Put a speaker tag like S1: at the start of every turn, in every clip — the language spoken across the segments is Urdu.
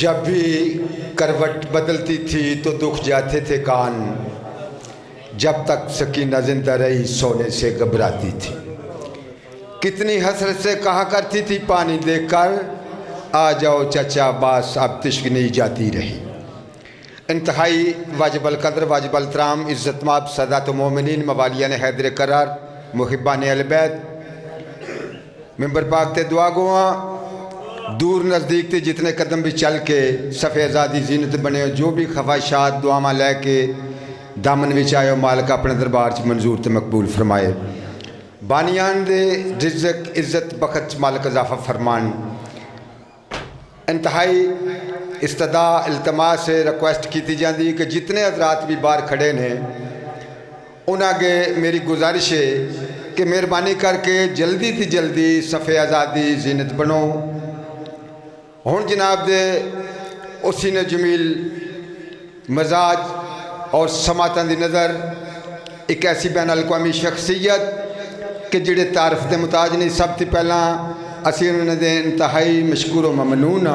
S1: جب بھی کروٹ بدلتی تھی تو دکھ جاتے تھے کان، جب تک سکینہ زندہ رہی سونے سے گھبراتی تھی۔ کتنی حسرت سے کہا کرتی تھی پانی دیکھ کر، آ جاؤ چچا باس اب تشکنی جاتی رہی۔ انتہائی واجب القدر واجب الترام عزت مآب سادات مومنین موالیان حیدر قرار محبان اہل بیت، ممبر پاک تے دعا گواں دور نزدیک تے جتنے قدم بھی چل کے صفِ آزادی زینت بنے، جو بھی خواہشات دعاواں لے کے دامن وچ آئے مالک اپنے دربار چ منظور تے مقبول فرمائے۔ بانیان دے رزق عزت بخت مالک اضافہ فرمان۔ انتہائی استدعا التماس سے ریکویسٹ کی جاندی کہ جتنے حضرات بھی باہر کھڑے نے انہاں کے میری گزارش ہے کہ مہربانی کر کے جلدی تھی جلدی صفِ آزادی زینت بنو۔ ہون جناب دے اسی نے جمیل مزاج اور سماعتاں دی نظر ایک ایسی بین الاقوامی شخصیت کہ جڑے تعارف دے محتاج نہیں، سب تی پہلا اسی انہوں نے دے انتہائی مشکور و ممنون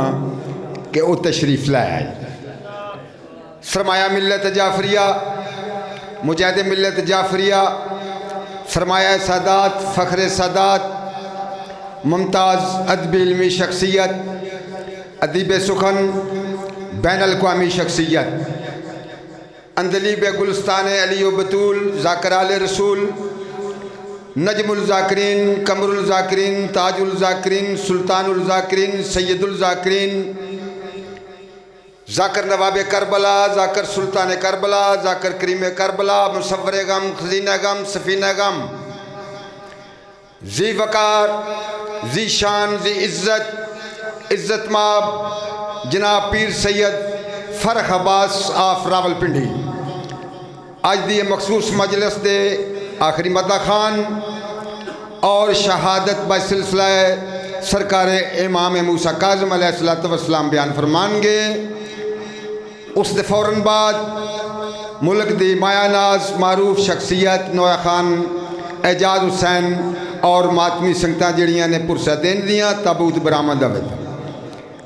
S1: کہ وہ تشریف لائے آئی۔ سرمایہ ملت جعفریہ، مجاہد ملت جعفریہ، سرمایہ سادات، فخر سادات، ممتاز ادبی علمی شخصیت، ادیب سخن، بین الاقوامی شخصیت، اندلیب گلستان علی و بطول، ذاکر آل رسول، نجم الذاکرین، قمر الذاکرین، تاج الذاکرین، سلطان الذاکرین، سید الذاکرین، ذاکر نواب کربلا، ذاکر سلطان کربلا، ذاکر کریم کربلا، مصور غم، خزینہ غم، سفینہ غم، ذی وقار، ذی شان، ذی عزت، عزت مآب جناب پیر سید فرخ عباس آف راول پنڈی، آج دی مخصوص مجلس دے آخری مدہ خان اور شہادت بسلسلہ سرکار امام موسیٰ کاظم علیہ السلام بیان فرمان گے۔ اس دے فوراً بعد ملک دی مایا ناز معروف شخصیت نویا خان اعجاز حسین اور ماتمی سنگتاں جڑیاں نے پرسہ دین دیاں تابوت برآمد ہوئے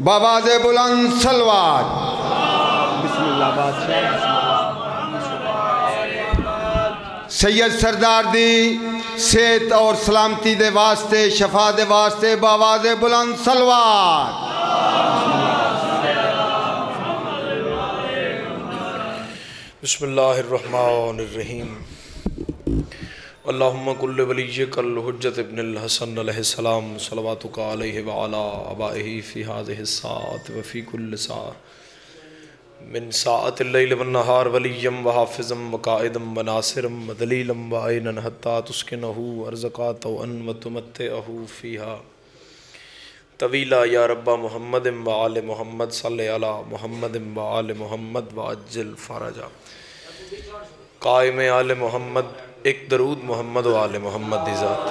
S1: باواز بلند صلوات۔ بسم اللہ بادشاہ سید سردار دی صحت اور سلامتی دے واسطے شفا دے واسطے باواز بلند صلوات۔
S2: بسم اللہ الرحمن الرحیم۔ اللہم کل ولیک الحجت ابن الحسن علیہ السلام صلواتک علیہ وعلا آبائہ فی هذه الساعت وفی کل ساعت من ساعت اللیل والنہار ولیم وحافظم وقائدم وناصرم ودلیلم وعینن حتی تسکنہو ارزقاتو ان وتمتعہو فیہا طویلا یا رب محمد وآل محمد صلی علی محمد وآل محمد وعجل فرجا۔ قائم آل محمد ایک درود محمد و آل محمد دی ذات۔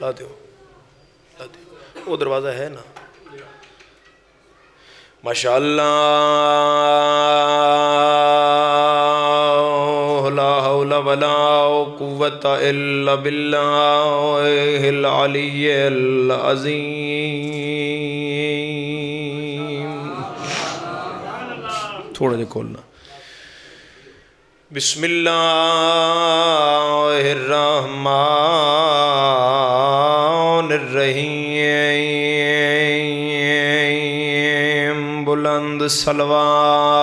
S2: لا دیو وہ دروازہ ہے نا ماشاءاللہ لا حول ولا قوت الا باللہ العلی العظیم۔ تھوڑا جا کھولنا۔ بسم اللہ الرحمن الرحیم، بلند صلوات۔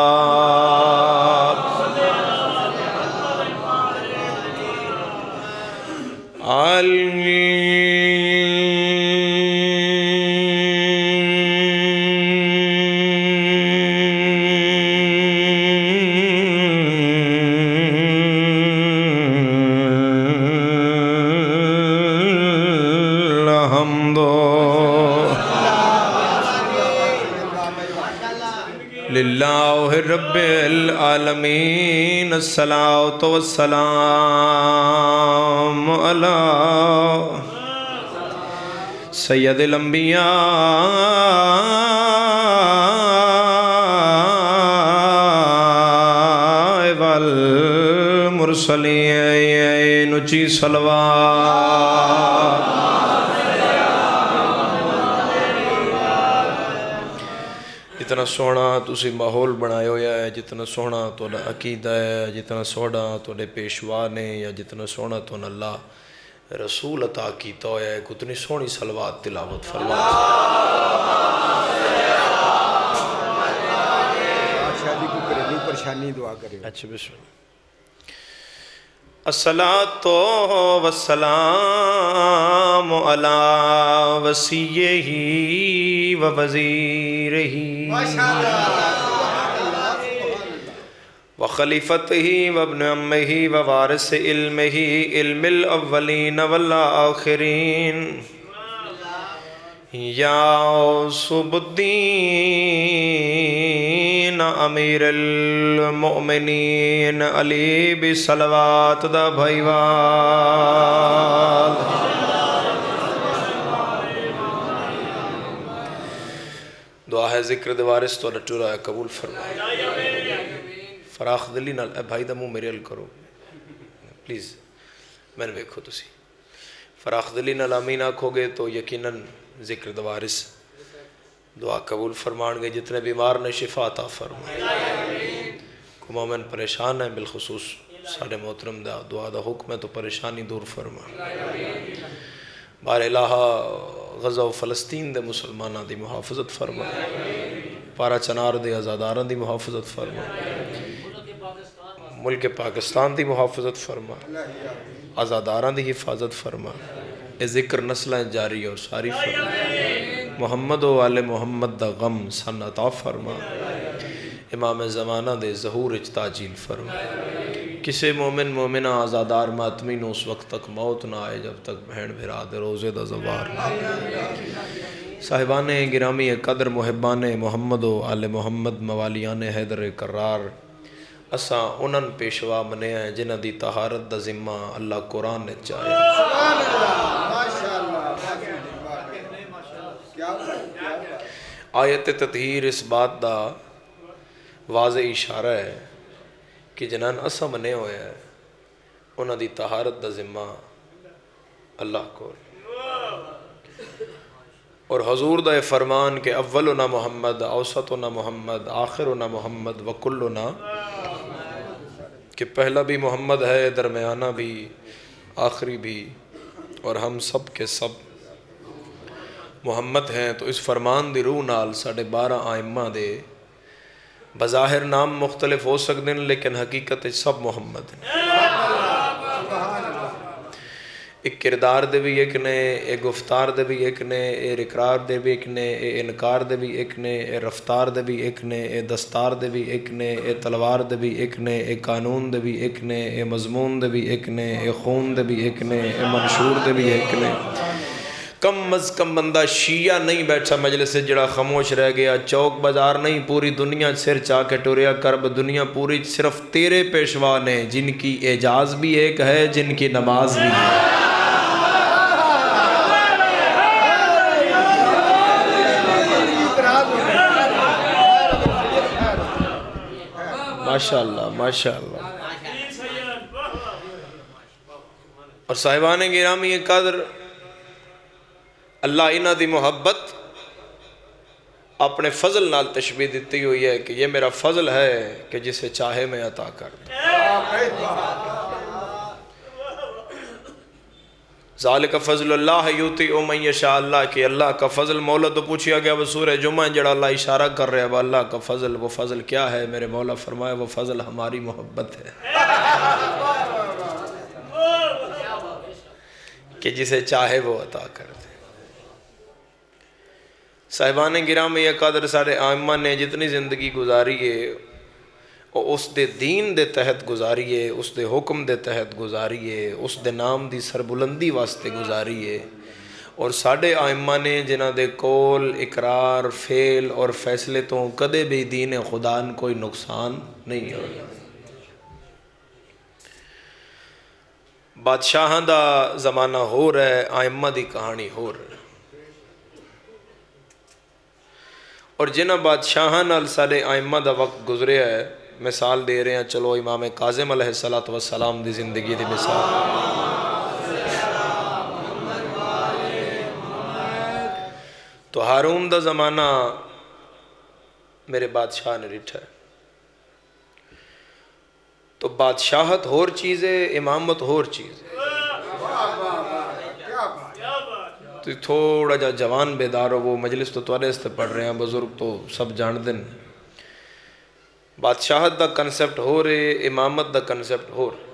S2: للہ رب العالمین الصلاۃ والسلام علی سید الانبیاء والمرسلین، اونچی صلوات۔ جتنا سونا تسی ماحول بنایا ہوا ہے، جتنا سونا تہاڈا عقیدہ ہے، جتنا سونا تہاڈے پیشوا نے، یا جتنا سونا تہاڈا اللہ رسول عطا کیتا ہوا ہے، کتنی سونی صلوات تلاوت فرما۔
S1: بادشاہ جی کو گھریلو پریشانی دعا کرے۔
S2: اچھا بسم اللہ۔ الصلاۃ والسلام علی وصیہ و وزیرہ و خلیفتہ و ابن عمہ و وارث علمہ علم الاولین والآخرین یا صب الدین امیر المؤمنین علی بصلوات دا بھائیوال۔ دعا ہے ذکر دوارث تو ٹورا ہے قبول فرمائے۔ فراخ دلی نال اے بھائی دا منہ میرے ال کرو پلیز، میں نے ویکھو تسی فراخ دلی نال آمین آکھو گے تو یقیناً ذکر دوارث دعا قبول فرمان گے۔ جتنے بیمار نے شفا عطا فرمائے، کو مومن پریشان ہیں بالخصوص ساڑھے محترم دا دعا دا حکم ہے تو پریشانی دور فرما۔ بار الہ غزہ و فلسطین دے مسلمانہ دی محافظت فرما، پارا چنار دے آزاداران دی محافظت فرما، ملک پاکستان دی محافظت فرما، آزاداران دی حفاظت فرما، اے ذکر نسلہ جاری اور ساری فرما۔ محمد و آل محمد دا غم سن عطا فرما، امام زمانہ دے ظہور اجتاجیل فرما۔ کسے مومن مومنہ آزادار ماتمی نو اس وقت تک موت نہ آئے جب تک بہن بھرا دے روزے دا زوار نہ۔ صاحبان گرامی قدر محبان محمد و آل محمد موالیان حیدر کرار، اساں انہاں پیشوا منے ہیں جنہ دی طہارت دا ذمہ اللہ قرآن نے چاہے۔ آیت تطہیر اس بات دا واضح اشارہ ہے کہ جنان اساں منے ہوئے ہیں انہاں دی طہارت دا ذمہ اللہ کو، اور حضور دا فرمان کہ اولنا محمد، اوسطنا محمد، آخرنا محمد وکلنا، کہ پہلا بھی محمد ہے، درمیانہ بھی، آخری بھی، اور ہم سب کے سب محمد ہیں۔ تو اس فرمان دی روح نال ساڑھے 12 آئمہ دے بظاہر نام مختلف ہو سکتے ہیں لیکن حقیقت سب محمد ہیں۔ ایک کردار دے بھی ایک نے، ایک گفتار دے بھی ایک نے، ایک اقرار دے بھی ایک نے، ایک انکار دے بھی ایک نے، ایک رفتار دے بھی ایک نے، ایک دستار دے بھی ایک نے، ایک تلوار دے بھی ایک نے، ایک قانون دے بھی ایک نے، ایک مضمون دے بھی ایک نے، ایک خون دے بھی ایک نے، ایک منشور دے بھی ایک نے۔ کم از کم بندہ شیعہ نہیں بیٹھا مجلس سے جڑا خاموش رہ گیا، چوک بازار نہیں، پوری دنیا سر چاہ کے ٹوریا کرب دنیا پوری صرف تیرے پیشوا نے جن کی اعجاز بھی ایک ہے، جن کی نماز بھی ہے۔ ماشاءاللہ ماشاءاللہ۔ اور صاحبان گرامی قدر، اللہ انہاں دی محبت اپنے فضل نال تشبیہ دیتی ہوئی ہے کہ یہ میرا فضل ہے کہ جسے چاہے میں عطا کر دوں۔ ذالک فضل اللہ یوتی او من یشاء، اللہ کہ اللہ کا فضل مولا تو پوچھیا گیا وہ سورہ جمعہ جڑا اللہ اشارہ کر رہے ہیں وہ اللہ کا فضل، وہ فضل کیا ہے؟ میرے مولا فرمائے وہ فضل ہماری محبت ہے کہ جسے چاہے وہ عطا کر دے۔ صاحبان گرامی یہ قدر سارے آئمہ نے جتنی زندگی گزاری ہے اور اس دے دین دے تحت گزاری ہے، اس دے حکم دے تحت گزاری ہے، اس دے نام دی سربلندی واسطے گزاری ہے، اور ساڑھے آئمہ نے جنہ دے کول، اقرار، فعل اور فیصلے تو کدے بھی دین خدا نے کوئی نقصان نہیں ہوگا۔ بادشاہاں دا زمانہ ہو رہا ہے، آئمہ دی کہانی ہو رہا ہے، اور جنہ بادشاہاں نال سارے آئمہ دا وقت گزرے ہے، مثال دے رہے ہیں چلو امام کاظم علیہ السلام دی زندگی دی مثال۔ تو ہارون دا زمانہ میرے بادشاہ نے ڈٹھا ہے. تو بادشاہت ہور چیز ہے، امامت ہور چیز ہے. تو تھوڑا جا جوان بیدار ہو، وہ مجلس تو تھوڑے سے پڑھ رہے ہیں، بزرگ تو سب جان دن. بادشاہت دا کنسپٹ ہو رہے، امامت دا کنسپٹ ہو رہے.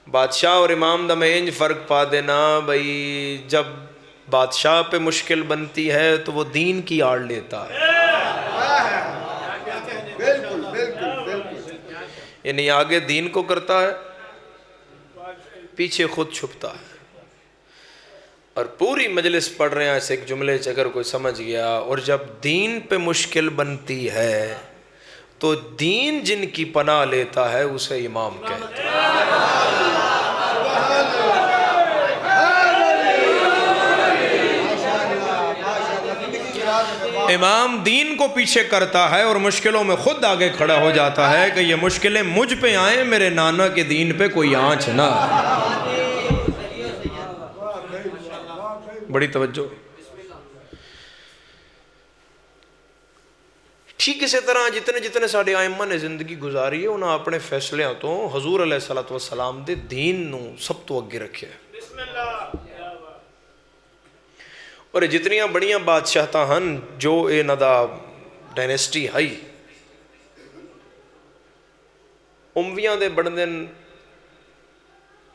S2: بادشاہ اور امام دا میں انج فرق پا دینا بھئی، جب بادشاہ پہ مشکل بنتی ہے تو وہ دین کی آڑ لیتا ہے. یعنی آگے دین کو کرتا ہے، پیچھے خود چھپتا ہے. اور پوری مجلس پڑھ رہے ہیں ایسے ایک جملے سے اگر کوئی سمجھ گیا. اور جب دین پہ مشکل بنتی ہے تو دین جن کی پناہ لیتا ہے اسے امام کہتے ہیں. امام دین کو پیچھے کرتا ہے اور مشکلوں میں خود آگے کھڑا ہو جاتا ہے کہ یہ مشکلیں مجھ پہ آئیں، میرے نانا کے دین پہ کوئی آنچ نہ. بڑی توجہ. ٹھیک اسی طرح جتنے ساڑے آئمہ نے زندگی گزاری ہے انہاں اپنے فیصلیاں تو حضور علیہ السلام دے دین نو سب تو اگے رکھے. اور جتنیاں بڑیاں بادشاہتاں ہن جو اے ندا ڈائنیسٹی ہائی، امویاں دے بڑھن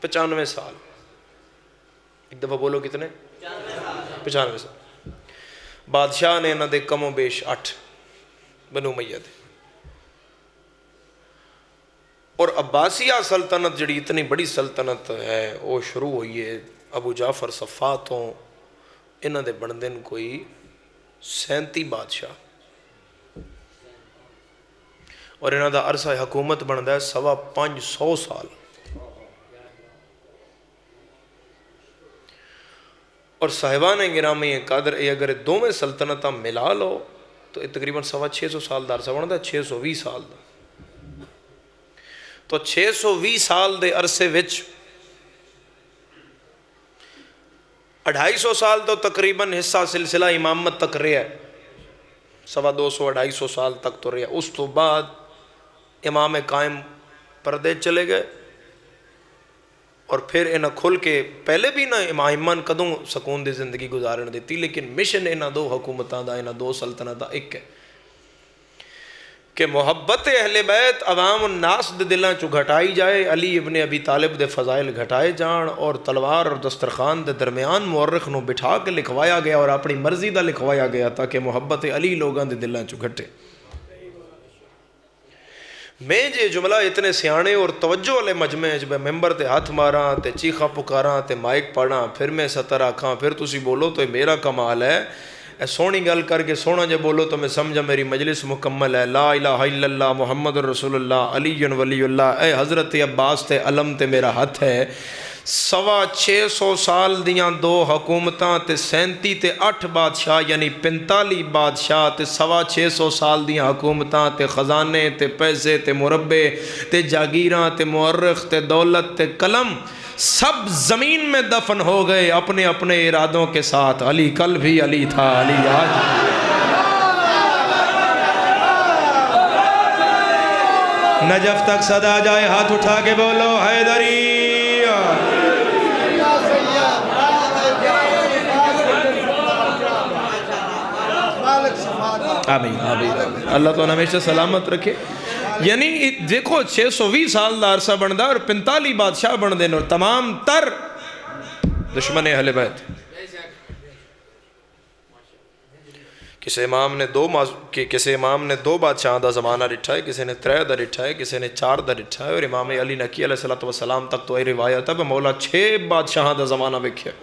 S2: 95 سال. ایک دفعہ بولو کتنے؟ 95 سال. بادشاہ نے انہاں دے کم و بیش 8 بنو امیہ دے. اور عباسیہ سلطنت جڑی اتنی بڑی سلطنت ہے وہ شروع ہوئی ہے ابو جعفر صفاتوں. انہاں دے بندن کوئی 37 بادشاہ اور انہاں دا عرصہ حکومت بندا ہے 550 سال. اور صاحبان گرامی قدر اگر دو میں سلطنتاں ملا لو تو تقریباً 650 سال دا عرصہ بندا ہے. 620 سال دا. تو 620 سال دے عرصے وچ 250 سال تو تقریباً حصہ سلسلہ امامت تک رہا ہے. 250-250 سال تک تو رہا. اس تو بعد امام قائم پردے چلے گئے اور پھر انہاں کھل کے پہلے بھی نہ امامان کدوں سکون دی زندگی گزارن دیتی، لیکن مشن انہاں دو حکومتاں دا، انہاں دو سلطنتاں ایک ہے کہ محبت اہل بیت عوام الناس دے دلاں چو گھٹائی جائے، علی ابن ابی طالب دے فضائل گھٹائے جان، اور تلوار اور دسترخوان دے درمیان مورخ نو بٹھا کے لکھوایا گیا اور اپنی مرضی دا لکھوایا گیا تاکہ محبت علی لوگاں دے دلاں چو گھٹے. میں جے جملہ اتنے سیانے اور توجہ والے مجمع جب ممبر تے ہاتھ ماراں تے چیخا پکاراں تے مائک پڑھاں پھر میں ستر آکھاں پھر تسی بولو تو میرا کمال ہے. اے سونی گل کر کے سونا جے بولو تو میں سمجھا میری مجلس مکمل ہے. لا الہ الا اللہ محمد رسول اللہ علی ولی اللہ. اے حضرت عباس تے علم تے میرا ہاتھ ہے. 650 سال دیاں 2 حکومتاں تے 37 تے 8 بادشاہ یعنی 45 بادشاہ تے 650 سال دیاں حکومتاں تے خزانے تے پیسے تے مربے تے جاگیراں تے مورخ تے دولت تے قلم سب زمین میں دفن ہو گئے اپنے اپنے ارادوں کے ساتھ. علی کل بھی علی تھا، علی آج. نجف تک صدا جائے، ہاتھ اٹھا کے بولو حیدری. آمین آمین. اللہ تو ہمیشہ سلامت رکھے. یعنی دیکھو 620 سال دا عرصہ بندا اور 45 بادشاہ بن دین اور تمام تر دشمن اہل بیت. کسی امام نے 2 بادشاہ دا زمانہ رٹھا ہے، کسی نے 3 دا رٹھا ہے، کسی نے 4 دا رٹھا ہے. اور امام علی نقی علیہ السلام تک تو یہ روایت ہے کہ مولا 6 بادشاہ دا زمانہ ویکھیا.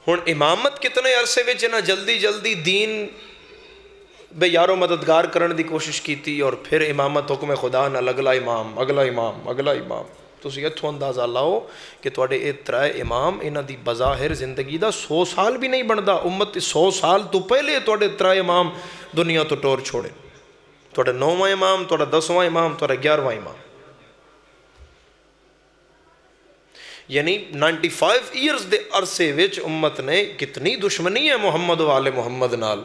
S2: ہن امامت کتنے عرصے وچ نہ جلدی دین بے یارو مددگار کرن دی کوشش کیتی اور پھر امامت حکم خدا نال اگلا امام. تسی اتھوں اندازہ لاؤ کہ تواڈے اے 3 امام انہاں دی بظاہر زندگی دا 100 سال بھی نہیں بندا. امت 100 سال تو پہلے تواڈے 3 امام دنیا تو ٹور چھوڑے. تواڈا 9واں امام، تواڈا 10واں امام، تواڈا 11واں امام. یعنی 95 ایئرز دے عرصے وچ امت نے کتنی دشمنی ہے محمد و آل محمد نال،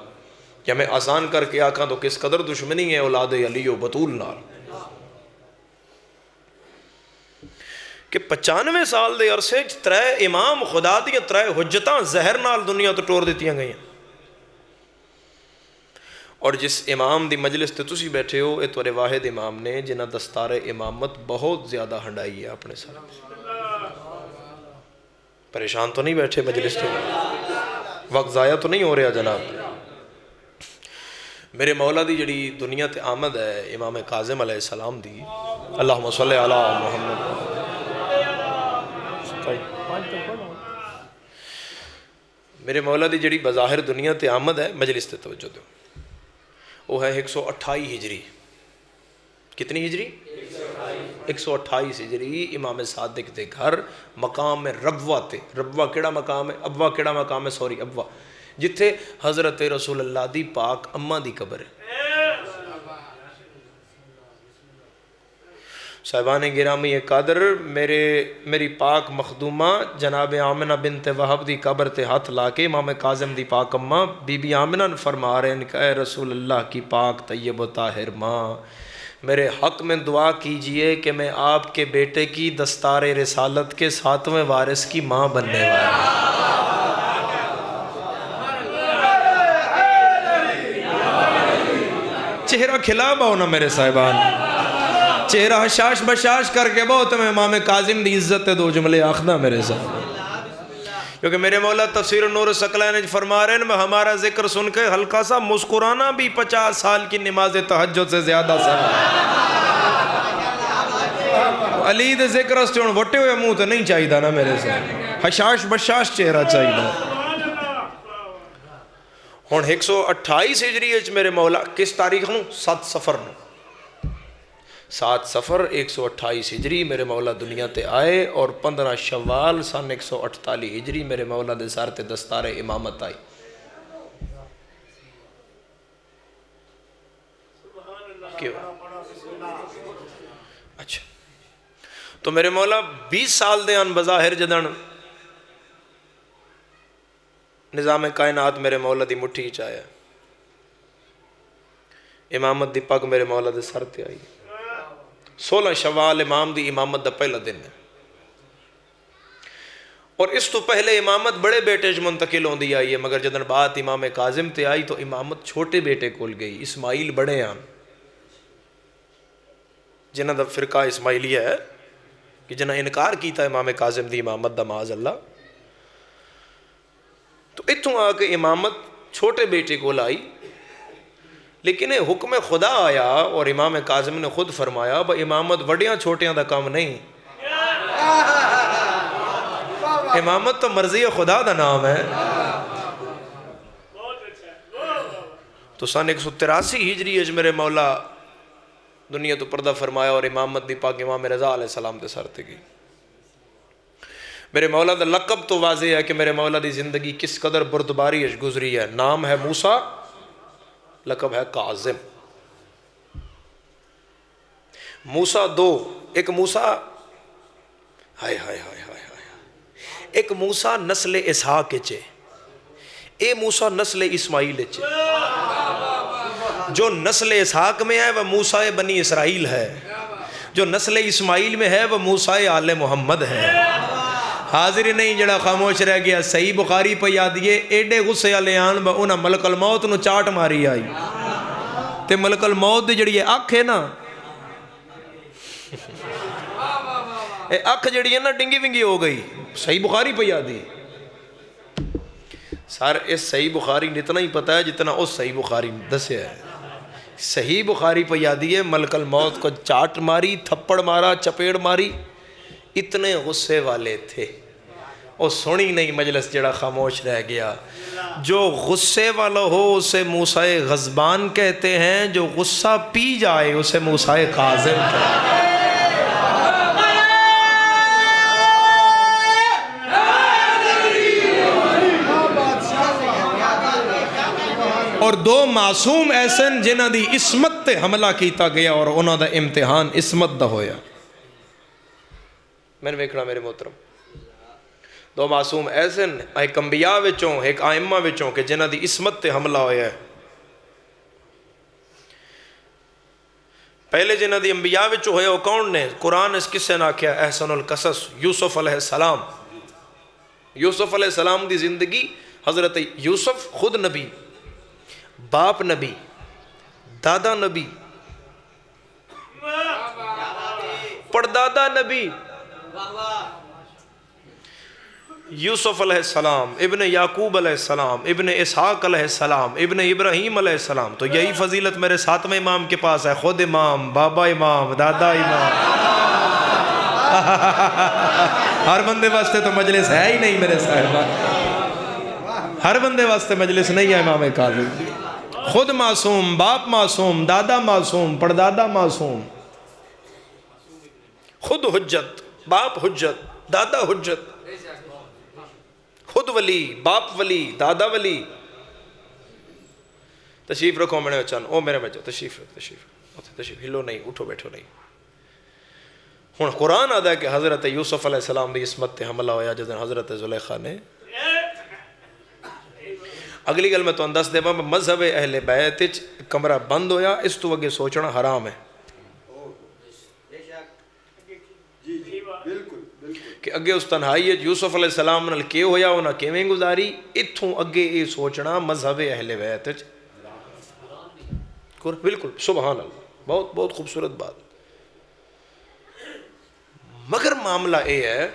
S2: یا میں آسان کر کے آکھاں تو کس قدر دشمنی ہے اولاد علی و بطول نال، کہ 95 سال دے عرصے 3 امام خدا دی 3 حجتاں زہر نال دنیا تو ٹور دیتیاں گئی ہیں۔ اور جس امام دی مجلس تے تسی بیٹھے ہو، اے تورے واحد امام نے جنہ دستار امامت بہت زیادہ ہنڈائی ہے اپنے سر۔ پریشان تو نہیں بیٹھے مجلس تے؟ وقت ضائع تو نہیں ہو رہا جناب؟ میرے مولا دی جڑی دنیا تے آمد ہے امام کاظم علیہ السلام دی، اللہم صلی علی محمد، میرے مولا دی جڑی بظاہر دنیا تے آمد ہے، مجلس تے توجہ دو، وہ ہے 128 ہجری۔ کتنی ہجری؟ 128 ہجری، امام صادق دے گھر مقام ربوہ تے، ربوہ کیڑا مقام ہے؟ ابوہ کیڑا مقام ہے؟ سوری ابوہ، جتھے حضرت رسول اللہ دی پاک اماں دی قبر ہے۔ صاحبان گرامی قادر، میری پاک مخدومہ جناب آمنہ بنت وہب دی قبر تے ہاتھ لا کے امام کاظم دی پاک اماں بی بی آمنہ فرما رہے ہیں کہ اے رسول اللہ کی پاک طیب و طاہر ماں، میرے حق میں دعا کیجئے کہ میں آپ کے بیٹے کی دستار رسالت کے 7ویں وارث کی ماں بننے والی ہوں۔ چہرہ کھلا باؤ نا میرے صاحبان، چہرہ حشاش بشاش کر کے بہت میں امام کاظم دی عزت دو جملے آخدہ میرے صاحب، کیونکہ میرے مولا تفسیر النور الثقلین فرما رہے ہیں میں ہمارا ذکر سن کے ہلکا سا مسکرانا بھی 50 سال کی نماز تہجد سے زیادہ سن۔ علی دے ذکر استے ہن وٹے ہوئے منہ تو نہیں چاہیے نا میرے صاحب، حشاش بشاش چہرہ چاہیے۔ ہن 128 ہجری وچ میرے مولا کس تاریخ نو؟ 7 صفر نو، 7 صفر 128 ہجری میرے مولا دنیا تے آئے، اور 15 شوال سن 148 ہجری میرے مولا دے سر تے دستار امامت آئی۔ کیوں؟ اچھا، تو میرے مولا 20 سال دے ان بظاہر جدن نظام کائنات میرے مولا دی مٹھی چایا، امامت دی پگ میرے مولا دے سر تے آئی۔ 16 شوال امام دی امامت دا پہلا دن ہے، اور اس تو پہلے امامت بڑے بیٹے جو منتقل ہوندی آئی ہے، مگر جدن بات امام کاظم تے آئی تو امامت چھوٹے بیٹے کول گئی۔ اسماعیل بڑے آن، جنہ دا فرقہ اسماعیلیہ ہے کہ جنہ انکار کیتا امام کاظم دی امامت دا معاذ اللہ، تو اتوں آ کے امامت چھوٹے بیٹے کول آئی، لیکن حکم خدا آیا اور امام کاظم نے خود فرمایا با امامت وڈیاں چھوٹیاں دا کام نہیں، امامت تو مرضی خدا دا نام ہے۔ تو سن 183 ہجری اج میرے مولا دنیا تو پردہ فرمایا، اور امامت دی پاک امام رضا علیہ السلام دے سر تے گئی۔ میرے مولا دا لقب تو واضح ہے کہ میرے مولا دی زندگی کس قدر بردباری اج گزری ہے۔ نام ہے موسیٰ، لقب ہے کاظم۔ موسیٰ 2، ایک موسیٰ ہائے ہائے ہائے ہائے ہائے، ایک موسیٰ نسل اسحاق چے، اے موسیٰ نسل اسماعیل چے۔ جو نسل اسحاق میں ہے وہ موسیٰ بنی اسرائیل ہے، جو نسل اسماعیل میں ہے وہ موسیٰ آل محمد ہے۔ حاضر نہیں جڑا خاموش رہ گیا، صحیح بخاری پہ یادیے ایڈے غصے والے آن با انہاں ملک الموت نو چاٹ ماری آئی، تے ملک الموت دی جڑی اکھ ہے نا، اے اکھ جڑی ہے نا ڈنگی ونگی ہو گئی۔ صحیح بخاری پہ یادی سر، اس صحیح بخاری نے اتنا ہی پتا ہے جتنا اس صحیح بخاری دسے ہے۔ صحیح بخاری پہ یادی ہے ملک الموت کو چاٹ ماری، تھپڑ مارا، چپیڑ ماری، اتنے غصے والے تھے۔ اور سنی نہیں مجلس جڑا خاموش رہ گیا۔ جو غصے والا ہو اسے موسیٰ غضبان کہتے ہیں، جو غصہ پی جائے اسے موسیٰ کاظم کہتے ہیں۔ اور 2 معصوم ایسن جنہ دی عصمت تے حملہ کیتا گیا اور انہوں دا امتحان عصمت دا ہویا۔ میں نے ویکھنا میرے محترم، دو معصوم ایسے ایک انبیاء وچوں ایک آئمہ وچوں کہ جنہ دی عصمت تے حملہ ہویا ہے. پہلے جنہ دی انبیاء وچوں ہویا وہ کون نے؟ قرآن اس کسے نہ کیا احسن القصص یوسف علیہ السلام. یوسف علیہ السلام دی زندگی، حضرت یوسف خود نبی، باپ نبی، دادا نبی، پردادا نبی. یوسف علیہ السلام ابن یعقوب علیہ السلام ابن اسحاق علیہ السلام ابن ابراہیم علیہ السلام. تو یہی فضیلت میرے ساتویں امام کے پاس ہے، خود امام، بابا امام، دادا امام. ہر بندے واسطے تو مجلس ہے ہی نہیں میرے صاحبہ، ہر بندے واسطے مجلس نہیں ہے امام کاظم. خود معصوم، باپ معصوم، دادا معصوم، پردادا معصوم، خود حجت، باپ حجت، دادا حجت، خود ولی، باپ ولی، دادا ولی. تشریف رکھو میں نے چاہوں او میرے بچوں تشریف رکھ، تشریف ہلو نہیں، اٹھو بیٹھو نہیں. ہوں قرآن آدھا ہے کہ حضرت یوسف علیہ السلام دی عصمت تے حملہ ہویا جس دن حضرت زلیخا نے. اگلی گل میں تو دس دے مذہب اہل بیت کمرہ بند ہویا، اس تو اگے سوچنا حرام ہے کہ اگے اس تنہائی یوسف علیہ السلام نال کی ہویا انہاں کیویں گزاری. اتھوں اگے یہ سوچنا مذہب اہل بیت بالکل سبحان اللہ، بہت بہت خوبصورت بات. مگر معاملہ یہ ہے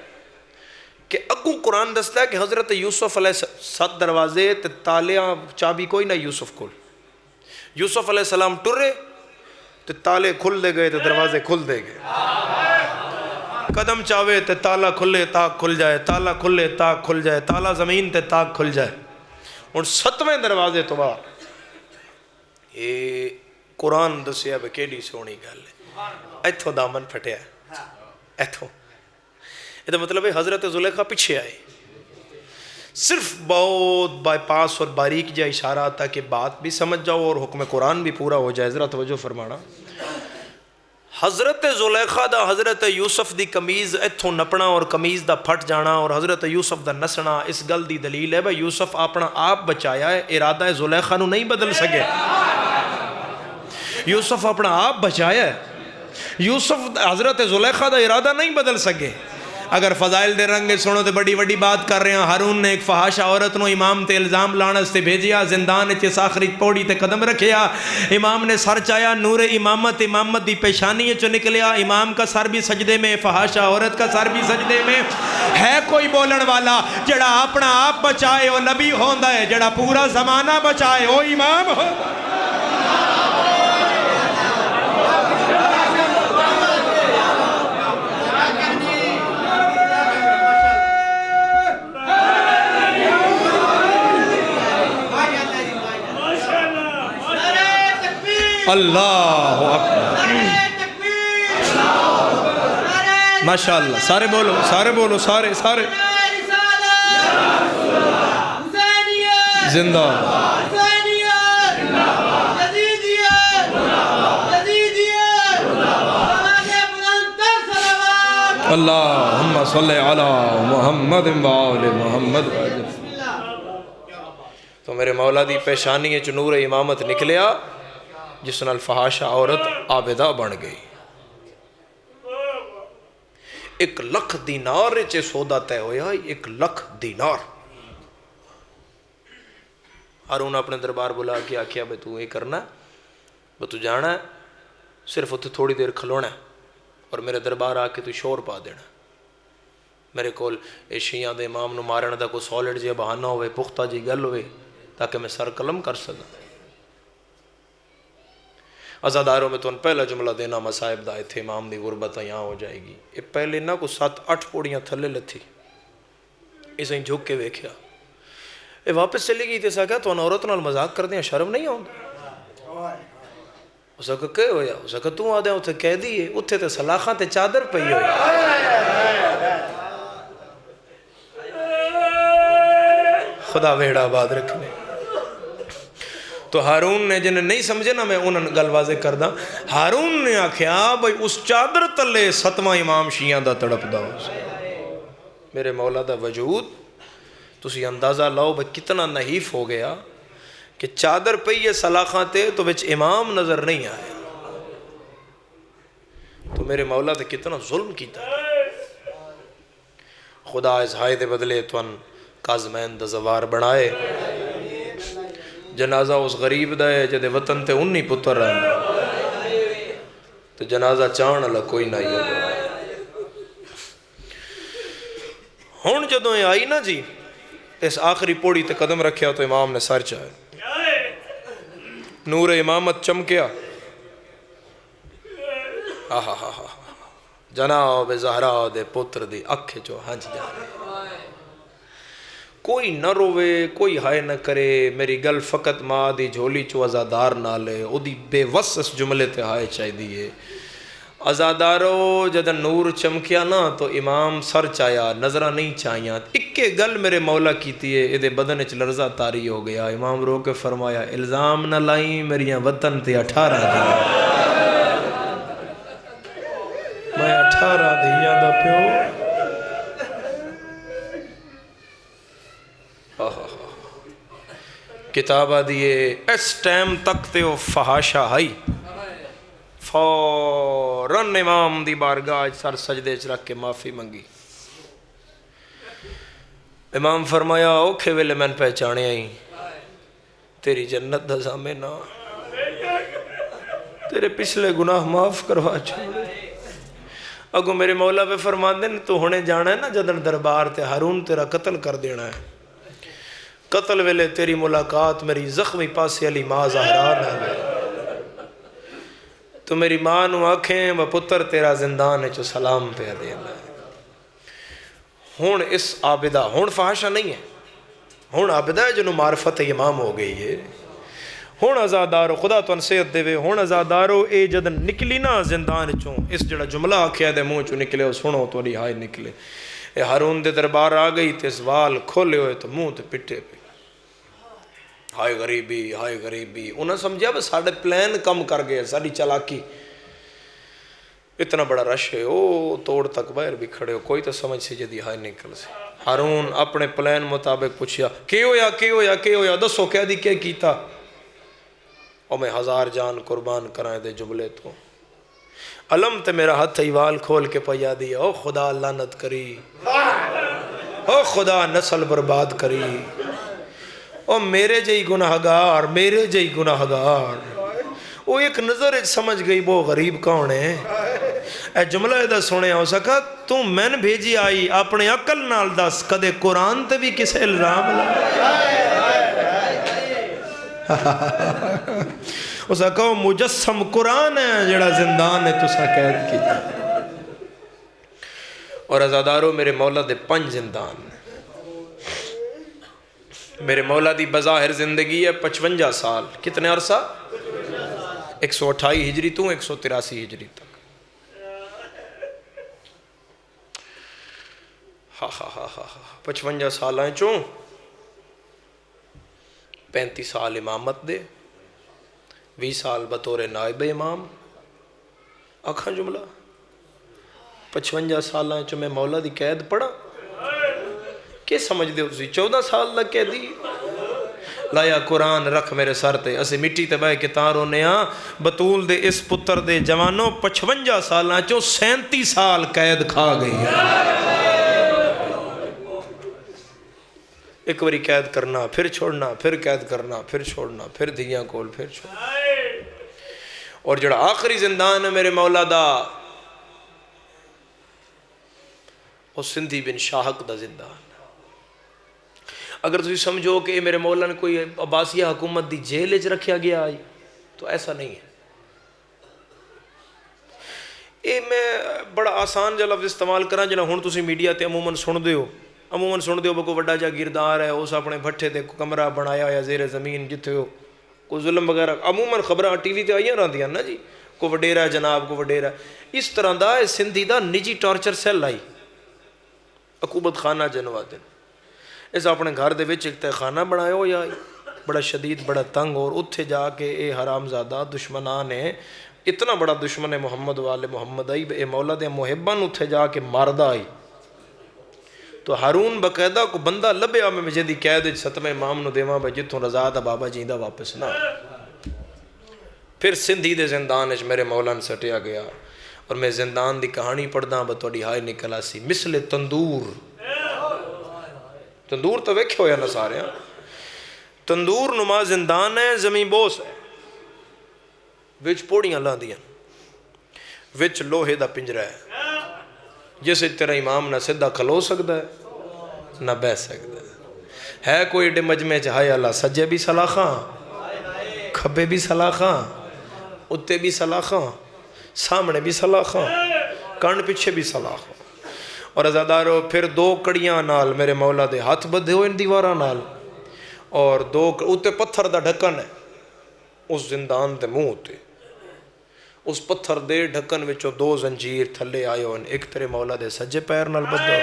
S2: کہ اگوں قرآن دستا ہے کہ حضرت یوسف علیہ 7 دروازے تے تالیاں چابی کوئی نہ یوسف کول. یوسف علیہ السلام ٹرے تے تالے کھل دے گئے تے دروازے کھل دے گئے. قدم چاہے تے تالا کھلے تاک کھل جائے، تالا کھلے تاک کھل جائے، تالا زمین تے تاک کھل جائے. اور 7ویں دروازے تو بعد یہ قرآن دسیا بے کیڑی سونی گل ہے. ایتھوں دامن پھٹیا ہے، ایتھوں. یہ مطلب ہے حضرت زلیخا پیچھے آئے. صرف بہت بائی پاس اور باریک جا اشارہ تھا کہ بات بھی سمجھ جاؤ اور حکم قرآن بھی پورا ہو جائے. ذرا توجہ فرمانا. حضرت زلیخا دا حضرت یوسف دی قمیض ایتھوں نپنا اور قمیض دا پھٹ جانا اور حضرت یوسف دا نسنا اس گل دی دلیل ہے بھائی یوسف اپنا آپ بچایا ہے، ارادہ زلیخا نو نہیں بدل سکے. یوسف اپنا آپ بچایا ہے، یوسف حضرت زلیخا دا ارادہ نہیں بدل سکے. اگر فضائل دے رنگ سنو تے بڑی بڑی بات کر رہے ہیں. ہارون نے ایک فحاشہ عورت نو امام تے الزام لانس تے بھیجیا، زندان چ آخری پوڑی تے قدم رکھیا. امام نے سر چایا، نور امامت دی پیشانی چ نکلیا. امام کا سر بھی سجدے میں، فحاشہ عورت کا سر بھی سجدے میں. ہے کوئی بولن والا جڑا اپنا آپ بچائے وہ نبی ہوندا ہے، جڑا پورا زمانہ بچائے وہ امام ہوندا ہے. اللہ اکبر، ماشاءاللہ. سارے بولو، سارے بولو، سارے زندہ. اللہم صلی علی محمد وآل محمد. تو میرے مولا دی پیشانی چ نور امامت نکلیا جس نال فحاشہ عورت عابدہ بن گئی. 1,00,000 دینار چے سودا طے ہویا. 1,00,000 دینار. ہارون اپنے دربار بلا کے آکھیا بھئی تو یہ کرنا ہے، تو جانا ہے، صرف اتنے تھوڑی دیر کھلونا ہے اور میرے دربار آ کے تو شور پا دینا. میرے کول اے شیعہ دے امام نو مارن دا کوئی سالڈ جی بہانہ ہوئے، پختہ جی گل ہوئے تاکہ میں سر قلم کر سکا. ازاداروں میں تو ان پہلا جملہ دینا مصائب دا تھے امام دی غربت یہاں ہو جائے گی. یہ پہلے نہ کو 7-8 پوڑیاں تھلے لتھی، اسے جھک کے ویکھیا. یہ واپس چلی گئی تیسا کہا تو ان عورت نال مذاق کر دیا، شرم نہیں آؤں. اس کا کہ ہویا؟ اس کا تو آدھے اتھے کہہ دیئے، اتھے تے سلاخاں تے چادر پئی ہوئی. خدا ویڑا آباد رکھنے. تو ہارون نے جنہیں نہیں سمجھے نا میں انہوں گل واضح کر دا. ہارون نے آکھیا بھئی اس چادر تلے 7واں امام شیعہ دا تڑپ دا. میرے مولا دا وجود تسی اندازہ لاؤ بھئی کتنا نحیف ہو گیا کہ چادر پئی ہے سلاخاں تے تو وچ امام نظر نہیں آیا. تو میرے مولا تے کتنا ظلم کیتا. خدا اس ہائے دے بدلے تون کاظمین دا زوار بنائے. جنازہ اس غریب دا ہے جدے وطن تے 19 پتر رہن تو جنازہ چاہن اللہ کوئی نہ ہی. ہون جدوں یہ آئی نا جی اس آخری پوڑی تے قدم رکھیا تو امام نے سر چاہے. نور امامت چمکیا. جناب زہرا دے پتر دی اکھ جو ہنج جانے. کوئی نہ روے کوئی ہائے نہ کرے میری گل فقط ماں دی جھولی چو ازادار نہ لے او دی بے وس اس جملے تے ہائے چاہی دیئے. ازادارو جدن نور چمکیا نا تو امام سر چایا نظرہ نہیں چاہیاں. اکے گل میرے مولا کیتی ہے ادھے بدن اچ لرزہ تاری ہو گیا. امام رو کے فرمایا الزام نہ لائیں میریاں وطن تے 18 دیا. میں 18 دیا دا پیو. کتابہ دیئے اس ٹائم تک تے وہ فحاشا ہائی. فوراً امام دی بارگاہ سر سجدے چ رکھ کے معافی منگی. امام فرمایا اوکھے ویلے میں پہچانے آئی تیری جنت دا ضامنہ تیرے پچھلے گناہ معاف کروا چھوڑے. اگو میرے مولا پہ فرمان دیں تو ہونے جانا ہے نا جدن دربار تے ہارون تیرا قتل کر دینا ہے. قتل ویلے تیری ملاقات میری زخمی پاسے علی ماں زہرا نہ تو میری ماں نو آنکھیں و پتر تیرا زندان ہے چو سلام پہ دینا ہے. ہون اس عابدہ ہون فحاشہ نہیں ہے. ہون عابدہ ہے جنہوں معرفت امام ہو گئی ہے. ہون ازادارو خدا تو انسیت دے وے ہون ازادارو اے جدن نکلی نا زندان چوں اس جڑا جملہ آکھیا دے منہ چوں نکلے سنو تو ہائے نکلے. اے ہارون دے دربار آ گئی تے سوال کھولے ہوئے تو منہ تے پٹے پہ ہائے غریبی. انہاں سمجھا بس ساڑھے پلان کم کر گئے ساڑھی چلاکی. اتنا بڑا رش ہے او توڑ تک باہر بھی کھڑے ہو کوئی تو سمجھ سے جدی ہائے نکل سے. ہارون اپنے پلان مطابق پوچھیا کی ہویا دسو کہہ دی کیا کیتا. اور میں 1000 جان قربان کرائیں دے جملے تو علم تے میرا ہاتھ ایوال کھول کے پیا دیا. او خدا لعنت کری او خدا نسل برباد کری او میرے جئی گناہگار وہ ایک نظر سمجھ گئی وہ غریب کون ہے. اے جملہ ایدہ سنے ہو سکا تو میں نے بھیجی آئی اپنے عقل نال دس کدے قرآن تے بھی کسے الزام لا اس کا کہو مجسم قرآن ہے جڑا زندان ہے تو سا قید کیتا. اور ازادارو میرے مولا دے 5 زندان. میرے مولا دی بظاہر زندگی ہے 55 سال. کتنے عرصہ 128 ہجری تو 183 ہجری تک. 55 سالیں چوں 35 سال امامت دے 20 سال بطور نائب امام. آکھاں جملہ 55 سالیں چوں میں مولا دی قید پڑھا. کیا سمجھ دے ہو تسی 14 سال لگ قیدی لایا قرآن رکھ میرے سر تے اسے مٹی تے بائے کتاروں نے بطول دے اس پتر دے جوانوں 55 سالاں چوں 37 سال قید کھا گئی ہے. ایک باری قید کرنا پھر چھوڑنا پھر قید کرنا پھر چھوڑنا پھر دھیاں کول پھر چھوڑنا. اور جڑا آخری زندان ہے میرے مولا دا وہ سندھی بن شاہق دا زندان. اگر تسی سمجھو کہ میرے مولا نے کوئی عباسیہ حکومت دی جیل اچ رکھیا گیا آئی تو ایسا نہیں ہے. اے میں بڑا آسان جا لفظ استعمال کرا جنہا ہون تسی میڈیا تے عموماً سن دیو بکو وڈا جا گردار ہے اس اپنے بھٹے تے کمرہ بنایا یا زیر زمین جتھے ہو کوئی ظلم وغیرہ عموماً خبریں ٹی وی تے آئیاں رہن دیاں نا جی کو وڈیرہ جناب کو وڈیرہ. اس طرح دا سندھی دا نجی ٹارچر سیل آئی عقوبت خانہ جنوادن. اس اپنے گھر دے وچ ایک خانہ بنایا ہو یا بڑا شدید بڑا تنگ اور اتھے جا کے اے حرام زادہ دشمنان ہے اتنا بڑا دشمن محمد والے محمد آئی اے مولا دے محبان اتھے جا کے ماردہ آئی تو ہارون باقاعدہ کو بندہ لبیا میں جدی قید ستویں امام نو دیواں بھائی جتوں رضا دا بابا جیندا واپس نہ پھر سندھی دے زندان وچ میرے مولا نے سٹیا گیا اور میں زندان دی کہانی پڑھدا با تہاڈی ہائے نکل آسی مثل تندور تو ویکھے ہویا نہ سارے تندور نما زندان ہے زمین بوس ہے وچ پوڑیاں لاندیاں وچ لوہے دا پنجرا ہے جس تیرا امام نہ سدھا کھلو سکتا ہے نہ بہ سکتا ہے کوئی ایڈے مجمع چ ہائے اللہ سجے بھی سلاخاں کھبے بھی سلاخاں اتے بھی سلاخاں سامنے بھی سلاخاں کان پیچھے بھی سلاخاں اور عزادارو پھر 2 کڑیاں نال میرے مولا دے ہاتھ بدھے ہوئے ان دیواراں نال اور 2 اتے پتھر دا ڈھکن ہے اس زندان دے منہ تے اس پتھر دے ڈھکن وچوں 2 زنجیر تھلے آئے ہوئے ایک تیرے مولا دے سجے پیر نال بدھا